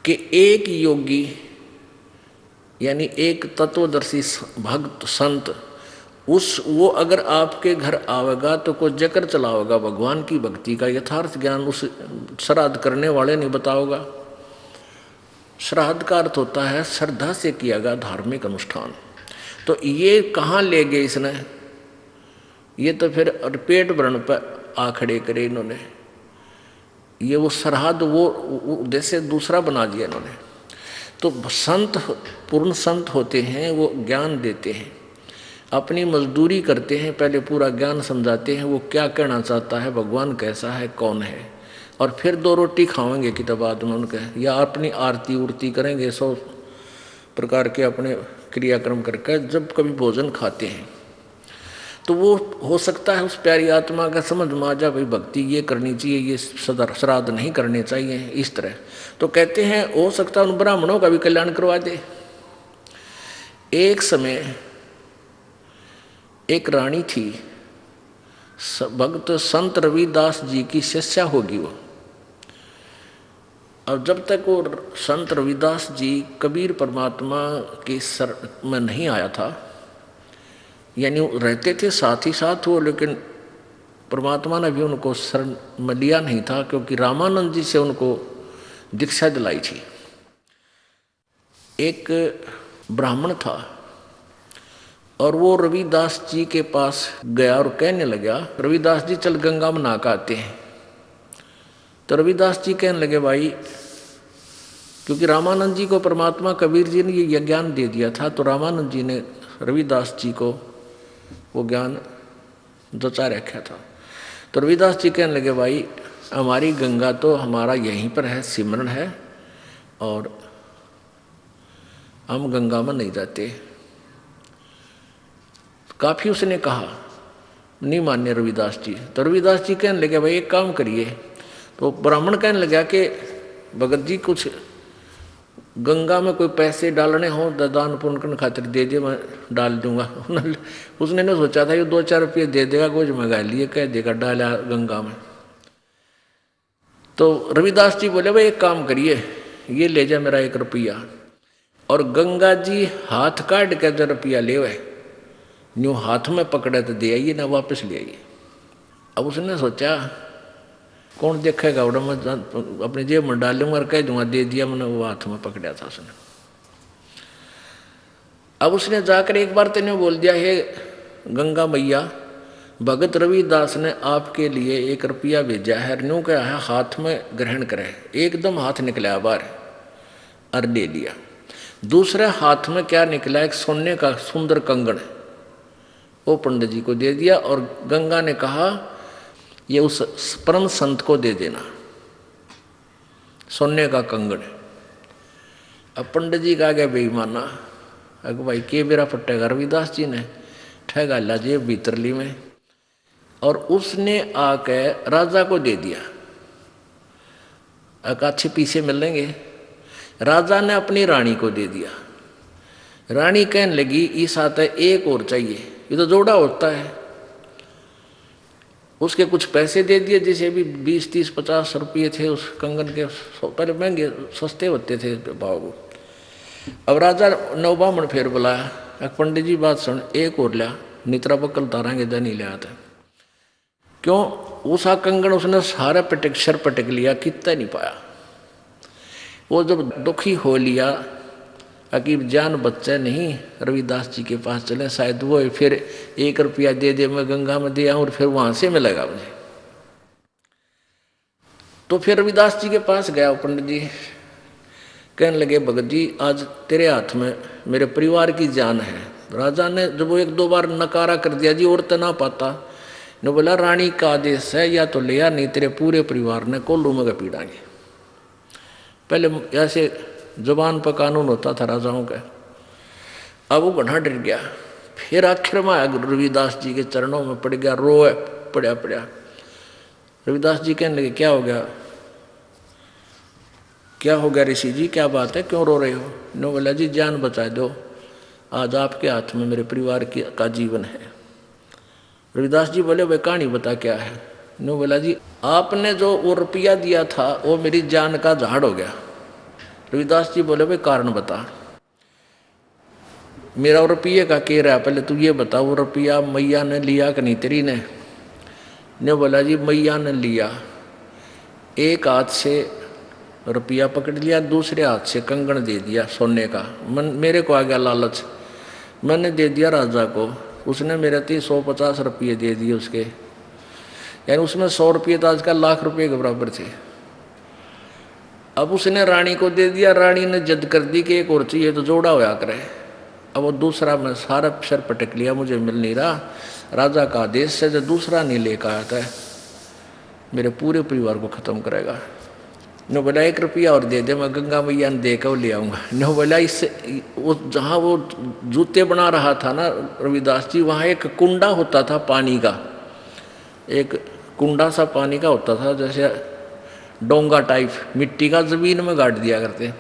कि एक योगी यानी एक तत्वदर्शी भक्त संत वो अगर आपके घर आवेगा तो कोई जकर चलाओगा भगवान की भक्ति का यथार्थ ज्ञान उस श्राद्ध करने वाले नहीं बताओगा। श्राद्ध का अर्थ होता है श्रद्धा से किया गया धार्मिक अनुष्ठान। तो ये कहाँ ले गए इसने, ये तो फिर पेट भरण पर आ खड़े करे इन्होंने। ये वो श्राद्ध वो उद्देश्य दूसरा बना दिया इन्होंने। तो संत पूर्ण संत होते हैं, वो ज्ञान देते हैं, अपनी मजदूरी करते हैं, पहले पूरा ज्ञान समझाते हैं वो क्या कहना चाहता है, भगवान कैसा है, कौन है, और फिर 2 रोटी खाएंगे कि तब बाद में उनके, या अपनी आरती उर्ती करेंगे 100 प्रकार के अपने क्रियाक्रम करके जब कभी भोजन खाते हैं। तो वो हो सकता है उस प्यारी आत्मा का समझ में आ जा भाई भक्ति ये करनी चाहिए, ये श्राद्ध नहीं करने चाहिए इस तरह। तो कहते हैं हो सकता है उन ब्राह्मणों का भी कल्याण करवा दे। एक समय एक रानी थी, भक्त संत रविदास जी की शिष्या होगी वो। अब जब तक वो संत रविदास जी कबीर परमात्मा के सर में नहीं आया था, यानी रहते थे साथ ही साथ वो, लेकिन परमात्मा ने भी उनको शरण में लिया नहीं था, क्योंकि रामानंद जी से उनको दीक्षा दिलाई थी। एक ब्राह्मण था और वो रविदास जी के पास गया और कहने लगा, रविदास जी चल गंगा में नहा के आते हैं। तो रविदास जी कहने लगे भाई, क्योंकि रामानंद जी को परमात्मा कबीर जी ने ये ज्ञान दे दिया था, तो रामानंद जी ने रविदास जी को वो ज्ञान जचा रखा था। तो रविदास जी कहने लगे भाई हमारी गंगा तो हमारा यहीं पर है, सिमरन है, और हम गंगा में नहीं जाते। काफी उसने कहा, नहीं मान्य रविदास जी। तो रविदास जी कहने लगे भाई एक काम करिए। तो ब्राह्मण कहने लगा कि भगत जी कुछ गंगा में कोई पैसे डालने हो दान पुण्य करने खातिर दे दे, मैं डाल दूंगा। उसने ने सोचा था ये 2-4 रुपये दे देगा, कुछ मंगा लिए, कह देगा डाला गंगा में। तो रविदास जी बोले भाई एक काम करिए, ये ले जा मेरा 1 रुपया, और गंगा जी हाथ काट के जो रुपया ले वह न्यू हाथ में पकड़े तो दे आइए ना, वापस ले आइए। अब उसने सोचा कौन देखेगा, उड़ा मैं अपनी जेब में डाल लूंगा और कह दूंगा दे दिया मैंने, वो हाथ में पकड़ा था उसने। अब उसने जाकर एक बार तेने बोल दिया, हे गंगा मैया, भगत रविदास ने आपके लिए 1 रुपया भेजा है, न्यू क्या है हाथ में ग्रहण करे। एकदम हाथ निकला बाहर और ले लिया। दूसरे हाथ में क्या निकला, एक सोने का सुंदर कंगन, वो पंडित जी को दे दिया, और गंगा ने कहा ये उस परम संत को दे देना, सोने का कंगन। अब पंडित जी का गया बेईमाना, अगर भाई के बेरा फटेगा, रविदास जी ने ठगा ला जेब भीतर ली में, और उसने आके राजा को दे दिया। अच्छे पीछे मिलेंगे। राजा ने अपनी रानी को दे दिया। रानी कहने लगी इस आते एक और चाहिए, ये तो जोड़ा होता है। उसके कुछ पैसे दे दिए, जैसे भी 20, 30, 50 रुपये थे उस कंगन के, पहले महंगे सस्ते होते थे भाव। अब राजा नवबामण फिर बुलाया, पंडित जी बात सुन, एक और लिया, नितरा बकल तारांगे जा नहीं ले आते। क्यों, उसा कंगन उसने सारा पटक सर पटक लिया, कितना नहीं पाया। वो जब दुखी हो लिया, अकीब जान बच्चा नहीं, रविदास जी के पास चले, शायद वो फिर 1 रुपया दे दे, मैं गंगा में दे आऊँ और फिर वहां से मिलेगा मुझे। तो फिर रविदास जी के पास गया पंडित जी, कहने लगे भगत जी आज तेरे हाथ में मेरे परिवार की जान है। राजा ने जब वो 1-2 बार नकारा कर दिया जी, और तो ना पाता, ने बोला रानी का आदेश है, या तो ले आ, नहीं तेरे पूरे परिवार ने कोल्लू में पीड़ाएंगे। पहले ऐसे जुबान पर कानून होता था राजाओं का। अब वो बना डर गया, फिर आखिर में आया रविदास जी के चरणों में पड़ गया, रोए पड़ा। रविदास जी कहने लगे क्या हो गया, क्या हो गया ऋषि जी, क्या बात है, क्यों रो रहे हो? नो बोला जी जान बचा दो, आज आपके हाथ में मेरे परिवार का जीवन है। रविदास जी बोले भाई कहानी बता क्या है? नो बोला जी आपने जो वो रुपया दिया था वो मेरी जान का झाड़ हो गया। रविदास जी बोले भाई कारण बता, मेरा रुपये का कह रहा है, पहले तू ये बता वो रुपया मैया ने लिया कि नहीं तेरी ने बोला जी मैया ने लिया, एक हाथ से रुपया पकड़ लिया, दूसरे हाथ से कंगन दे दिया सोने का। मेरे को आ गया लालच, मैंने दे दिया राजा को, उसने मेरे 150 रुपये दे दिए उसके, यानी उसमें 100 रुपये तो आजकल लाख रुपये के बराबर थे। अब उसने रानी को दे दिया, रानी ने जिद कर दी कि एक और चाहिए तो जोड़ा होया करे। अब वो दूसरा मैं सारा सर पटक लिया, मुझे मिल नहीं रहा, राजा का आदेश से जो दूसरा नहीं लेकर आया था मेरे पूरे परिवार को ख़त्म करेगा। न बोला 1 रुपया और दे दे, मैं गंगा मैया ने दे कर ले आऊँगा। न बोला इससे वो जहाँ वो जूते बना रहा था ना रविदास जी, वहाँ एक कुंडा होता था पानी का, एक कुंडा सा पानी का होता था, जैसे डोंगा टाइप मिट्टी का ज़मीन में गाड़ दिया करते,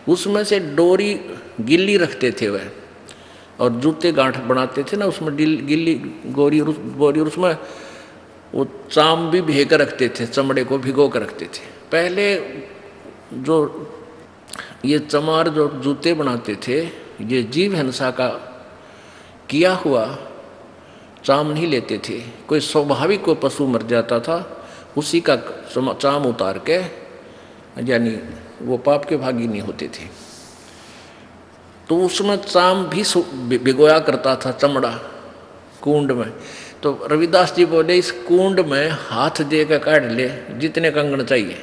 उसमें से डोरी गिल्ली रखते थे वह, और जूते गांठ बनाते थे ना उसमें गिल्ली बोरी, और उसमें वो चाम भी भे कर रखते थे, चमड़े को भिगो कर रखते थे। पहले जो ये चमार जो जूते बनाते थे, ये जीव हिंसा का किया हुआ चाम नहीं लेते थे। कोई स्वाभाविक कोई पशु मर जाता था, उसी का चाम उतार के, यानी वो पाप के भागी नहीं होते थे, तो उसमें चाम भी भिगोया करता था चमड़ा कुंड में। तो रविदास जी बोले इस कुंड में हाथ दे कर काट ले जितने कंगन चाहिए।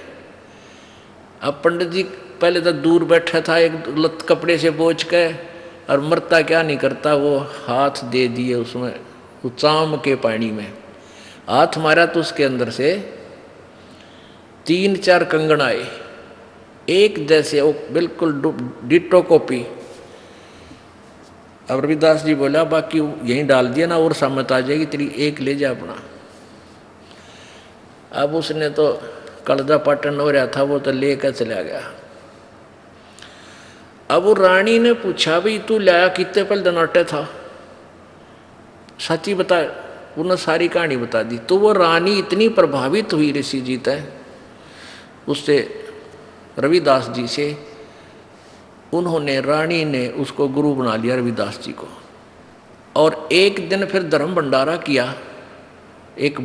अब पंडित जी पहले तो दूर बैठा था, एक लत कपड़े से बोझ के, और मरता क्या नहीं करता, वो हाथ दे दिए उसमें, वो चाम के पानी में हाथ मारा तो उसके अंदर से 3-4 कंगन आए, एक जैसे, वो बिल्कुल डिटो कॉपी। अब रविदास जी बोला बाकी यहीं डाल दिया ना, और सामत आ जाएगी तेरी, एक ले जा अपना। अब उसने तो कलजा पाटन हो रहा था, वो तो लेकर चला गया। अब वो रानी ने पूछा भाई तू लाया कितने पल दनाटे था, सच्ची बता, उन्होंने सारी कहानी बता दी। तो वो रानी इतनी प्रभावित हुई ऋषि जी तय उससे, रविदास जी से, उन्होंने रानी ने उसको गुरु बना लिया रविदास जी को। और एक दिन फिर धर्म भंडारा किया, एक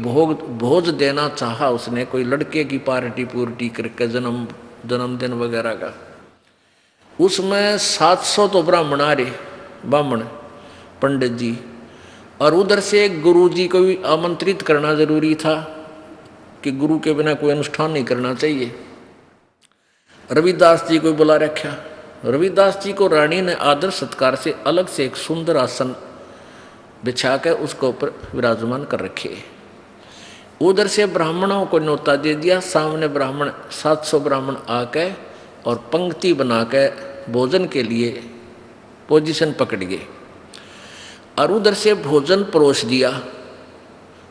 भोज देना चाहा उसने, कोई लड़के की पार्टी पूर्टी करके जन्मदिन वगैरह का। उसमें 700 तो ब्राह्मण आ रहे, ब्राह्मण पंडित जी, और उधर से गुरु जी को भी आमंत्रित करना जरूरी था कि गुरु के बिना कोई अनुष्ठान नहीं करना चाहिए। रविदास जी को बुला रखा। रविदास जी को रानी ने आदर सत्कार से अलग से एक सुंदर आसन बिछा कर उसके ऊपर विराजमान कर रखे। उधर से ब्राह्मणों को न्योता दे दिया, सामने ब्राह्मण 700 ब्राह्मण आके और पंक्ति बना के भोजन के लिए पोजीशन पकड़ गए, और उधर से भोजन परोस दिया,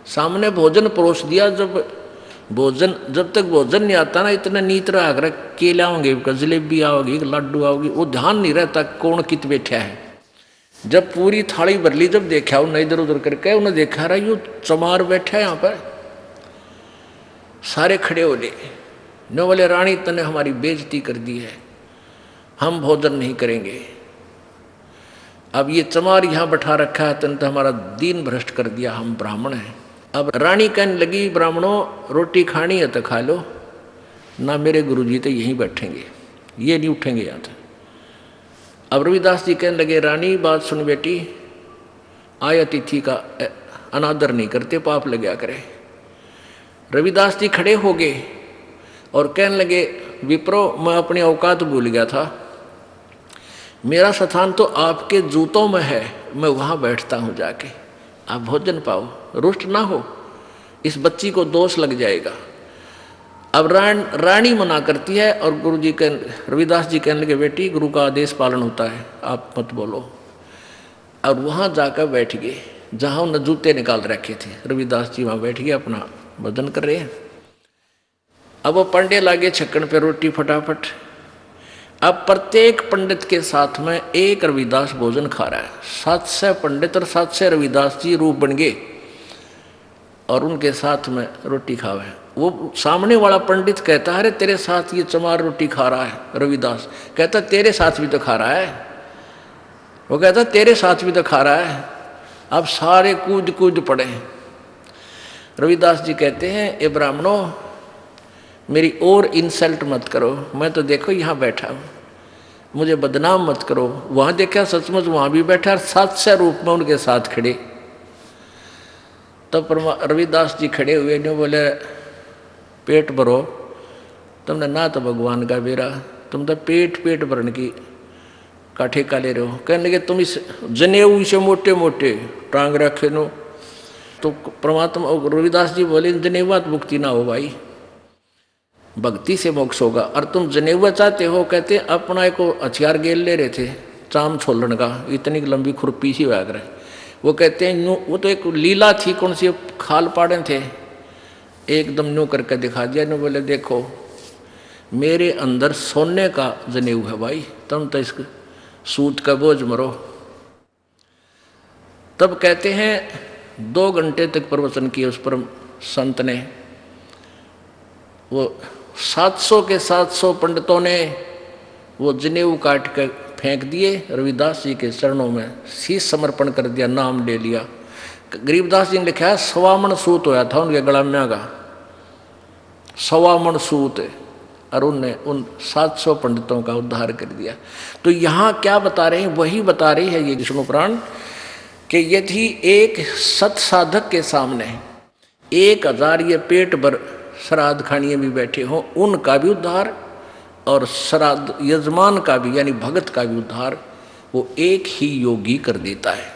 सामने भोजन परोस दिया। जब तक भोजन नहीं आता ना, इतना नीत रहा केला होंगे, जलेबी आओगी, लड्डू आओगी, वो ध्यान नहीं रहता कौन कित बैठा है। जब पूरी थाली भर ली, जब देखा उन्हें इधर उधर करके, उन्हें देखा रहा यू चमार बैठा है यहाँ पर, सारे खड़े हो गए। न बोले रानी तने हमारी बेइज्जती कर दी है, हम भोजन नहीं करेंगे। अब ये चमार यहाँ बैठा रखा है, तने तो हमारा दीन भ्रष्ट कर दिया, हम ब्राह्मण हैं। अब रानी कहने लगी ब्राह्मणों रोटी खानी है तो खा लो ना, मेरे गुरुजी तो यहीं बैठेंगे, ये नहीं उठेंगे यहाँ से। अब रविदास जी कहने लगे रानी बात सुन बेटी, आय अतिथि का अनादर नहीं करते, पाप लगा करे। रविदास जी खड़े हो गए और कहने लगे विप्रो, मैं अपनी औकात भूल गया था, मेरा स्थान तो आपके जूतों में है, मैं वहाँ बैठता हूँ जाके, आप भोजन पाओ, रुष्ट ना हो, इस बच्ची को दोष लग जाएगा। अब रानी मना करती है और गुरुजी के रविदास जी कहने लगे बेटी गुरु का आदेश पालन होता है, आप मत बोलो। और वहाँ जाकर बैठ गए जहाँ उन्हें जूते निकाल रखे थे। रविदास जी वहाँ बैठ गए, अपना भोजन कर रहे हैं। अब वो पंडे लागे छक्कन पे रोटी फटाफट। अब प्रत्येक पंडित के साथ में एक रविदास भोजन खा रहा है। 700 पंडित और 700 रविदास जी रूप बन गए। और उनके साथ में रोटी खावे। वो सामने वाला पंडित कहता है, अरे तेरे साथ ये चमार रोटी खा रहा है। रविदास कहता तेरे साथ भी तो खा रहा है। वो कहता तेरे साथ भी तो खा रहा है। अब सारे कूद कूद पड़े। रविदास जी कहते हैं, ए ब्राह्मणों, मेरी और इंसल्ट मत करो, मैं तो देखो यहाँ बैठा हूँ, मुझे बदनाम मत करो। वहाँ देखा सचमुच वहाँ भी बैठा और सातस्य रूप में उनके साथ खड़े। तब रविदास जी खड़े हुए ने बोले, पेट भरो, तुमने ना तो भगवान का बेरा, तुम तो पेट भरने की का ठेका ले रहे हो। कहने लगे तुम इस जनेऊ से मोटे मोटे टांग रखे नो। तो परमात्मा रविदास जी बोले, जनेवा तो मुक्ति ना हो भाई, भक्ति से मोक्ष होगा। और तुम जनेवा चाहते हो, कहते अपना को हथियार गेल ले रहे थे चाम छोलन का, इतनी लंबी खुरपी सी वैग रहे। वो कहते हैं यूँ, वो तो एक लीला थी, कौन सी खाल पाड़े थे, एकदम न्यू करके दिखा दिया। न्यू बोले देखो मेरे अंदर सोने का जनेऊ है भाई, तुम तो इस सूत का बोझ मरो। तब कहते हैं 2 घंटे तक प्रवचन किए उस पर संत ने। वो 700 के 700 पंडितों ने वो जनेऊ काट कर फेंक दिए, रविदास जी के चरणों में शीश समर्पण कर दिया, नाम ले लिया। गरीबदास जी ने लिखा है 1.25 मन सूत होया था उनके गला में का, 1.25 मन सूत, और उनने उन 700 पंडितों का उद्धार कर दिया। तो यहाँ क्या बता रहे हैं, वही बता रही है ये विष्णु पुराण कि यदि एक सत साधक के सामने 1000 ये पेट भर श्राद्ध खानिए भी बैठे हों, उनका भी उद्धार और श्राद्ध यजमान का भी यानी भगत का भी उद्धार वो एक ही योगी कर देता है।